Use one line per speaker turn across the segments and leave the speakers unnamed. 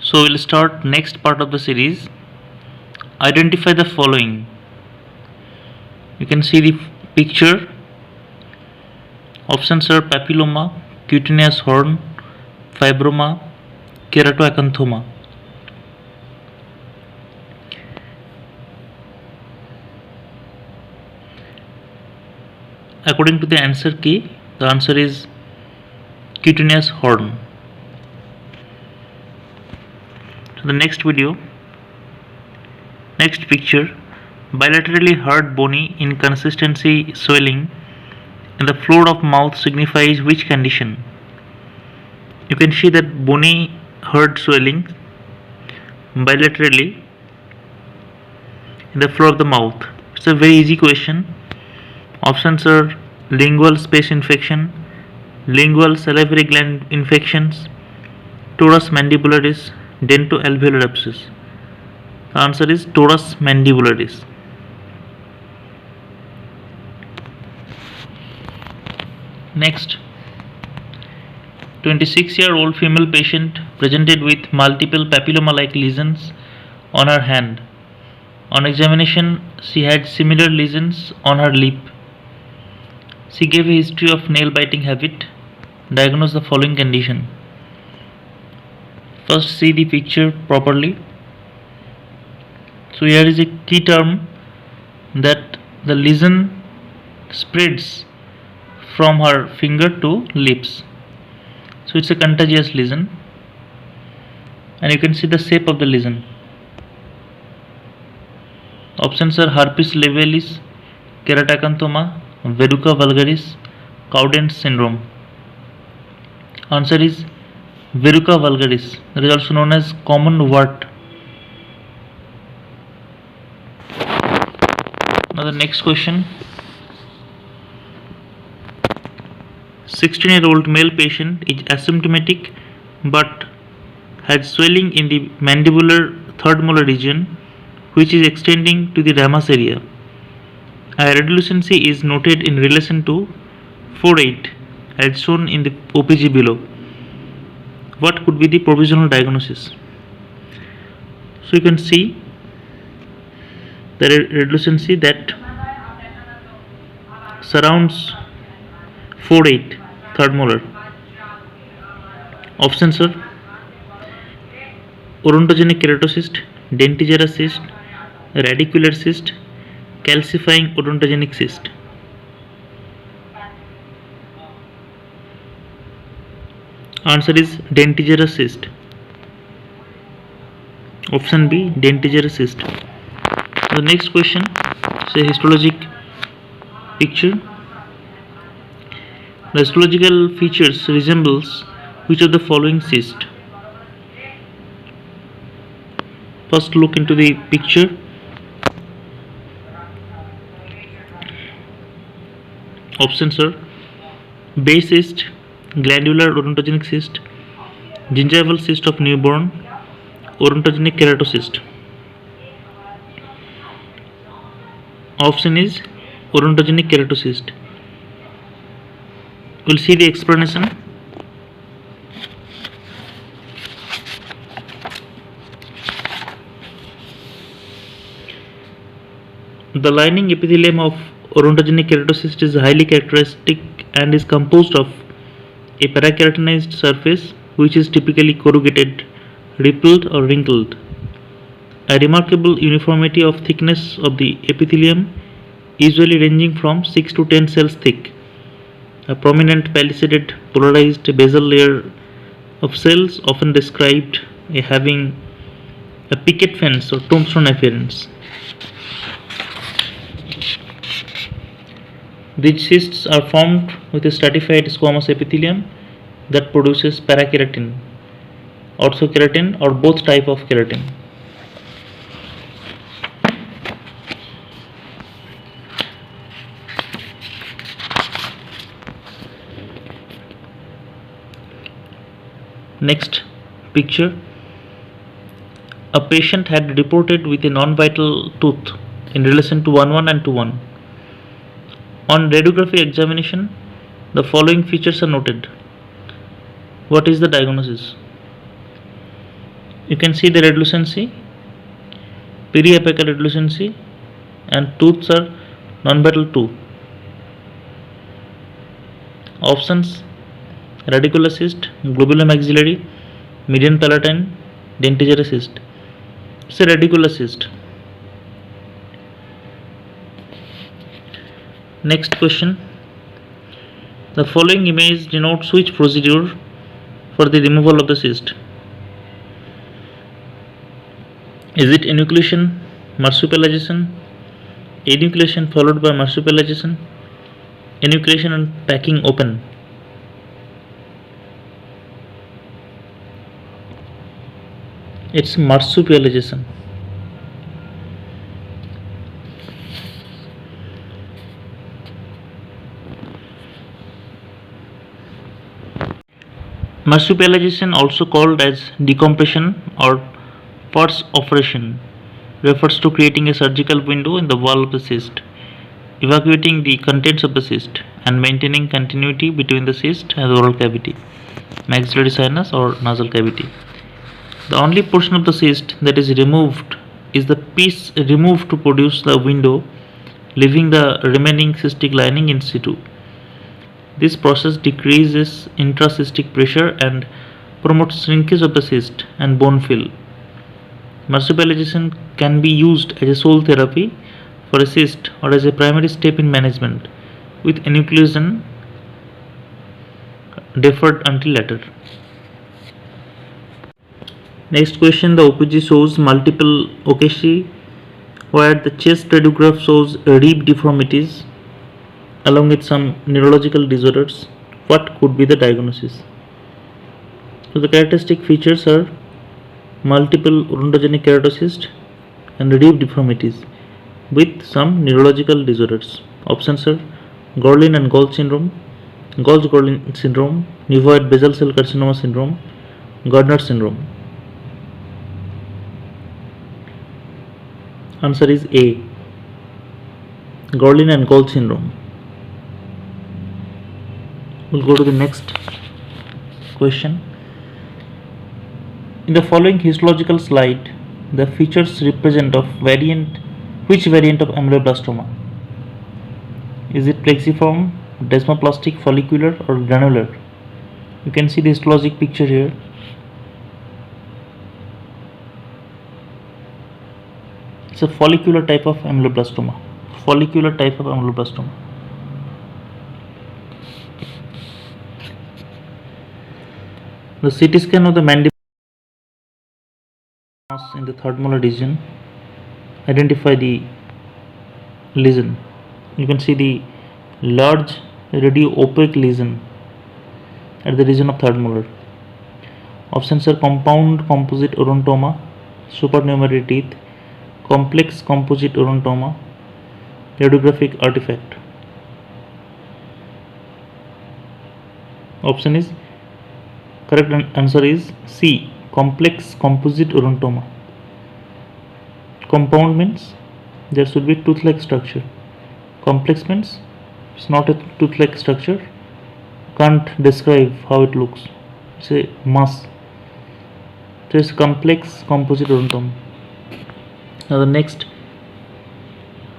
So we'll start next part of the series. Identify the following. You can see the picture. Options are papilloma, cutaneous horn, fibroma, keratoacanthoma. According to the answer key, the answer is cutaneous horn. So the next picture, bilaterally hard bony inconsistency swelling in the floor of mouth signifies which condition? You can see that bony hard swelling bilaterally in the floor of the mouth. It's a very easy question. Options are lingual space infection, lingual salivary gland infections, torus mandibularis, dento-alveolar abscess. The answer is torus mandibularis. Next, 26-year-old female patient presented with multiple papilloma-like lesions on her hand. On examination, she had similar lesions on her lip. She gave a history of nail-biting habit. Diagnose the following condition. First, see the picture properly. So here is a key term that the lesion spreads from her finger to lips. So it's a contagious lesion, and you can see the shape of the lesion. Options are herpes labialis, keratoacanthoma, verruca vulgaris, Cowden's syndrome. Answer is verruca vulgaris. That is also known as common wart. Now the next question. 16-year-old male patient is asymptomatic but has swelling in the mandibular third molar region which is extending to the ramus area. A radiolucency is noted in relation to 4/8 as shown in the OPG below. What could be the provisional diagnosis? So you can see the radiolucency that surrounds 4/8 third molar. Options are odontogenic keratocyst, dentigerous cyst, radicular cyst, calcifying odontogenic cyst. Answer is dentigerous cyst. Option B, dentigerous cyst. The next question is a histologic picture. The histological features resembles which of the following cyst? First, look into the picture. Options are Bay cyst, glandular odontogenic cyst, gingival cyst of newborn, odontogenic keratocyst. Option is odontogenic keratocyst. We'll see the explanation. The lining epithelium of odontogenic keratocyst is highly characteristic and is composed of a parakeratinized surface which is typically corrugated, rippled or wrinkled. A remarkable uniformity of thickness of the epithelium, usually ranging from 6 to 10 cells thick. A prominent palisaded polarized basal layer of cells, often described as having a picket fence or tombstone appearance. These cysts are formed with a stratified squamous epithelium that produces parakeratin, orthokeratin or both type of keratin. Next picture. A patient had reported with a non-vital tooth in relation to 1-1 and 2-1. On radiography examination, the following features are noted. What is the diagnosis? You can see the reducency, periapical reducency, and tooths are non-metal tooth. Options: radicular cyst, globulomaxillary, median palatine, dentigerous cyst. It's a radicular cyst. Next question. The following image denotes which procedure for the removal of the cyst. Is it enucleation, marsupialization, enucleation followed by marsupialization, enucleation and packing open? It's marsupialization. Marsupialization, also called as decompression or pars operation, refers to creating a surgical window in the wall of the cyst, evacuating the contents of the cyst, and maintaining continuity between the cyst and the oral cavity, maxillary sinus or nasal cavity. The only portion of the cyst that is removed is the piece removed to produce the window, leaving the remaining cystic lining in situ. This process decreases intracystic pressure and promotes shrinkage of the cyst and bone fill. Marsupialization can be used as a sole therapy for a cyst or as a primary step in management, with enucleation deferred until later. Next question, the OPG shows multiple okashi where the chest radiograph shows rib deformities along with some neurological disorders. What could be the diagnosis? So the characteristic features are multiple rhomboidogenic keratocyst and rib deformities with some neurological disorders. Options are Gorlin and Golgi syndrome, Golgi-Gorlin syndrome, nevoid basal cell carcinoma syndrome, Gardner syndrome. Answer is A, Gorlin and Golgi syndrome. We'll go to the next question. In the following histological slide, the features represent which variant of ameloblastoma? Is it plexiform, desmoplastic, follicular, or granular? You can see the histologic picture here. It's a follicular type of ameloblastoma. Follicular type of ameloblastoma. The CT scan of the mandible in the third molar region identify the lesion. You can see the large radio opaque lesion at the region of third molar. Options are compound composite orontoma, supernumerary teeth, complex composite orontoma, radiographic artifact. Option is correct answer is C, complex composite orontoma. Compound means there should be tooth-like structure. Complex means it's not a tooth-like structure. Can't describe how it looks. It's a mass. So it's complex composite orontoma. Now the next,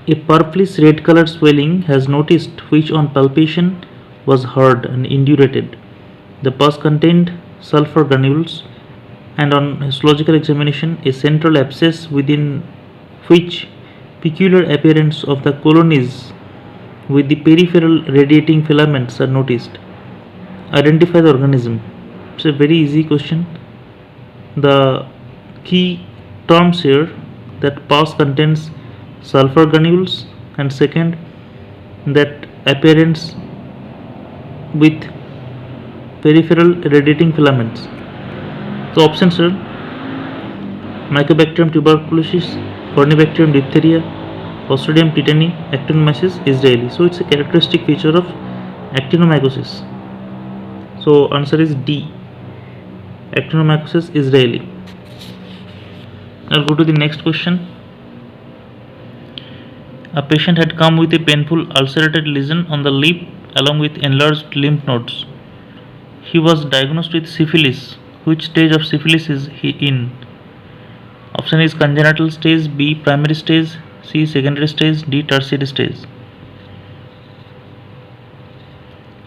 a purplish red colored swelling has noticed which on palpation was hard and indurated. The pus contained sulfur granules, and on histological examination a central abscess within which peculiar appearance of the colonies with the peripheral radiating filaments are noticed. Identify the organism. It's a very easy question. The key terms here, that pus contains sulfur granules, and second, that appearance with peripheral radiating filaments. So options are Mycobacterium tuberculosis, Corynebacterium diphtheria, Clostridium tetani, Actinomyces israeli. So it's a characteristic feature of actinomycosis. So answer is D, Actinomycosis israeli. I'll go to the next question. A patient had come with a painful ulcerated lesion on the lip along with enlarged lymph nodes. He was diagnosed with syphilis. Which stage of syphilis is he in? Option is congenital stage, B primary stage, C secondary stage, D tertiary stage.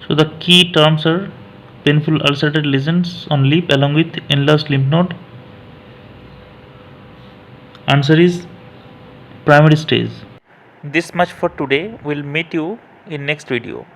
So the key terms are painful ulcerated lesions on lip along with enlarged lymph node. Answer is primary stage. This much for today. We'll meet you in next video.